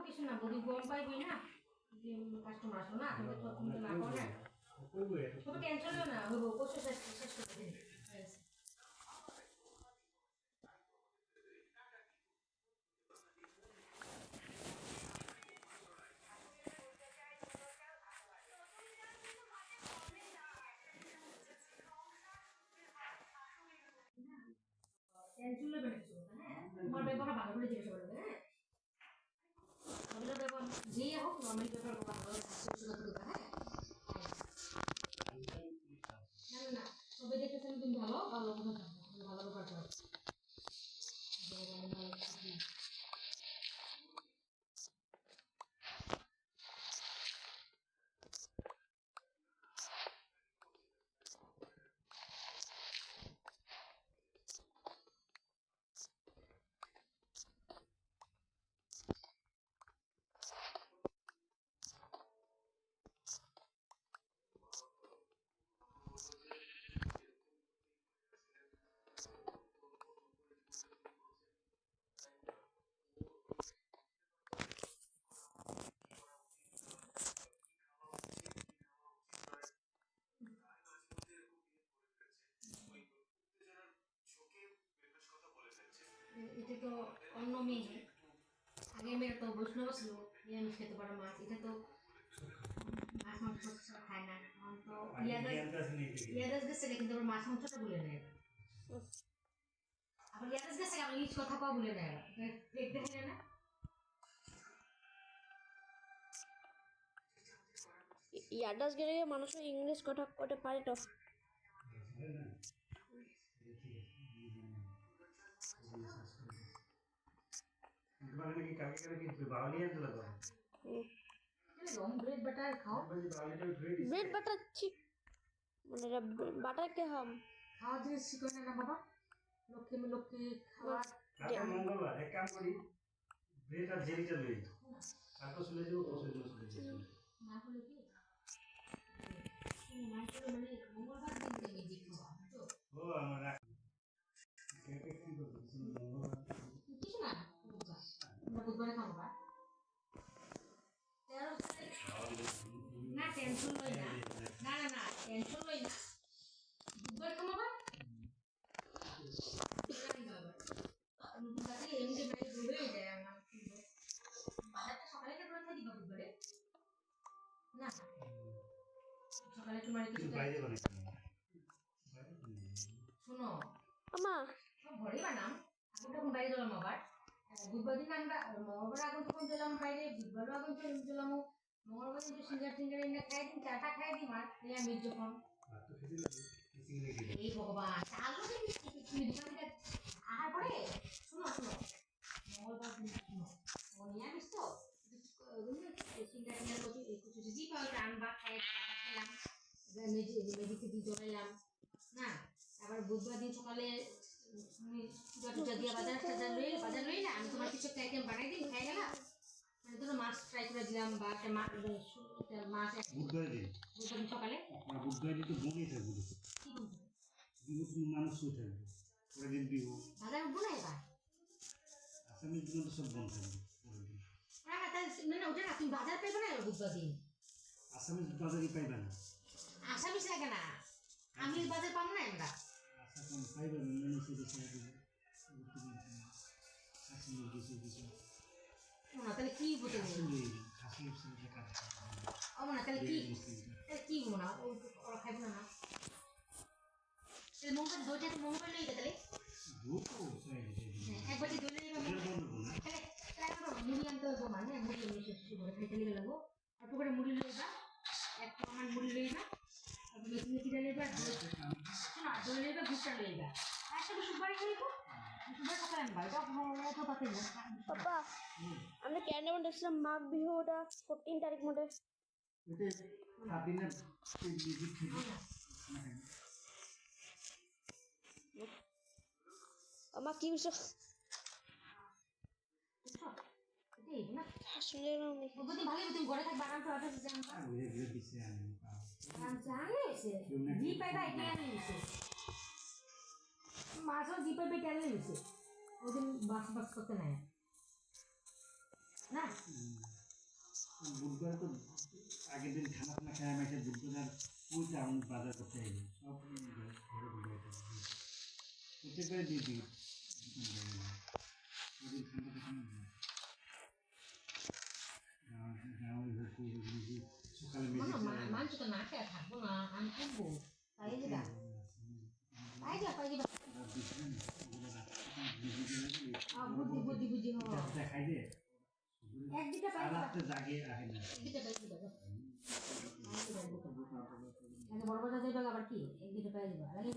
কিছু না বলি গম পাইবি না কাস্টমার আসো না তুমি তো তুমি না করে তুমি টেনশন না হইব কোশে শেষ করে দিন টেনশন নেবে না কিছু হ্যাঁ তোমার ব্যবহার ভালো করে জিজ্ঞাসা করবে হ্যাঁ আমাদের ব্যবহার যেই হোক নর্মাল ব্যবহার ভালো হ্যাঁ না না সবাই দেখতেছেন তুমি ভালো ভালো কথা ভালো ব্যবহার করো এটা তো অন্য মেয়ে আগে মেয়ের তো বৈষ্ণব ছিল নিরামিষ খেতে পারে মাছ এটা তো মাছ মাংস খায় না তো ইয়াদাস গেছে কিন্তু মাছ মাংসটা বলে নেয় আবার ইয়াদাস গেছে আমি ইংলিশ কথা কও বলে নেয় দেখতে না ইয়াদাস গেলে মানুষ ইংলিশ কথা কইতে পারে তো ব্রেড বাটার ঠিক মানে বাটার কে হাম খাওয়া জিনিস শিখো না বাবা লক্ষ্মী খাওয়া মঙ্গলবার এক কাম করি ব্রেড আর জেলিটা লই তারপর চলে যাবো না হলে কি মানে মঙ্গলবার দিন মেজিক খাওয়া তো ও আমরা কিছু না বুধবারে খাবো না টেনশন লই না না না না টেনশন লই না বুধবার খাবো এমনি মানে দূরে যায় আমার বাজারটা সকালে কেন রাখা দিবা বুধবারে না সকালে তোমার কিছু বাইরে বানাই শোনো আমা সব ঘরে বানাম আগুন তখন বাইরে দিলাম আবার বুধবার দিন আমরা মঙ্গলবার আগুন তখন দিলাম বাইরে বুধবারও আগুন দিলাম মঙ্গলবার দিন সিঙ্গার এনে খাই দিন চাটা খাই দিন আর নিরামিষ যখন এই ভগবান চালু তুমি দোকান থেকে আহার পরে শোনো শোনো মঙ্গলবার দিন শোনো নিরামিষ তো সিঙ্গার কিছু জি পাউডার আনবা খাই চাটা খেলাম মেডিকে দিয়ে জড়াইলাম না আবার বুধবার দিন সকালে পূজা টুজা দিয়ে বাজার লই না আমি তোমার কিছু একটা আইটেম বানাই দিই খাই গেলাম মানে ধরো মাছ ফ্রাই করে দিলাম বা একটা মাছ বুধবার দিন সকালে বুধবার দিন তো বনেই থাকবে মানুষ শুয়ে থাকবে পরের দিন বিহু বাজার উঠবো না এবার আসামের দিন তো সব বন্ধ থাকবে পরের দিন না না তাই মানে ওটা না তুমি বাজার পাইবে না বুধবার দিন আসামের বাজারই পাইবে না আসামিস লাগে না আমি বাজার পাবো না আমরা আসাম পাইবে না মানুষের দেশে আসামের দেশে না তাহলে কি বলতে ও না তাহলে কি না ওরা খাইব না তাহলে মঙ্গল দইটা তো মঙ্গল লই তাহলে একবার দই লই তাহলে মুড়ি আনতে হবে মানে মুড়ি লই শেষ করে খাইতে গেলে লাগবো অল্প করে মুড়ি লইবা এক প্রমাণ মুড়ি লইবা মেথি মেথি লইবা না দই লইবা ভুট্টা লইবা একটা সুপারি খাইবো সুপারি সকালে আনবা এটা তো পাতে না পাপা আমরা ক্যালেন্ডার দেখছিলাম মাঘ বিহুটা 14 তারিখ মধ্যে এটা সাবিনা আমাক কি কৈছ বুঝছো এটাই না শুনে নাও নি বুদ্ধি ভালোই তুমি ঘরে থাকবে আরাম করে অফিসে যান আর ঘুরে ঘুরে দিছে আমি আরাম জানে এসে জি পাইবা এটা আনি এসে মাসও জি পাইবে এটা আনি এসে ওদিন বাস বাস করতে নাই না বুধবার তো আগের দিন খানা ফানা খায় আমাকে বুধবার আর ওই টাউন বাজার করতে আইনি সব ঘরে ঘুরে প্রত্যেকবারে দিয়ে দিই ওদের খানা খানা সকালে মানুষ তো না খেয়ে থাকবো না আমি থাকবো তাই দিবা তাই দিবা তাই দিবা বুদ্ধি বুদ্ধি বুদ্ধি খাই দে এক দিকে পাই দিবা জাগে আহে না এক দিকে পাই দিবা বড় বাজার যাইবা আবার কি এক দিকে পাই দিবা লাগে